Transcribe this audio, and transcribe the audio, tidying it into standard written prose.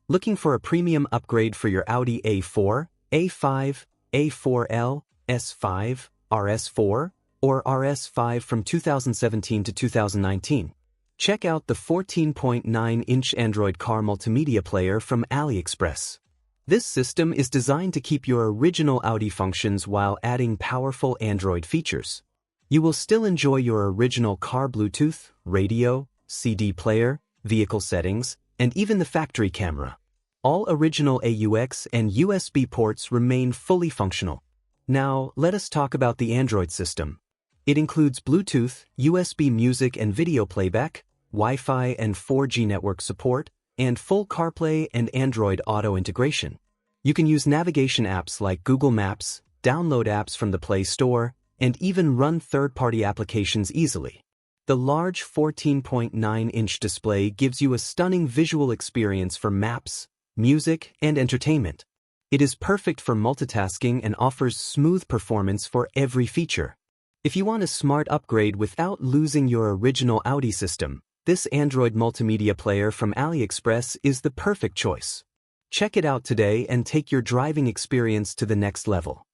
Looking for a premium upgrade for your Audi A4, A5, A4L, S5, RS4, or RS5 from 2017 to 2019? Check out the 14.9-inch Android Car Multimedia Player from AliExpress. This system is designed to keep your original Audi functions while adding powerful Android features. You will still enjoy your original car Bluetooth, radio, CD player, vehicle settings, and even the factory camera. All original AUX and USB ports remain fully functional. Now, let us talk about the Android system. It includes Bluetooth, USB music and video playback, Wi-Fi and 4G network support, and full CarPlay and Android Auto integration. You can use navigation apps like Google Maps, download apps from the Play Store, and even run third-party applications easily. The large 14.9-inch display gives you a stunning visual experience for maps, music, and entertainment. It is perfect for multitasking and offers smooth performance for every feature. If you want a smart upgrade without losing your original Audi system, this Android multimedia player from AliExpress is the perfect choice. Check it out today and take your driving experience to the next level.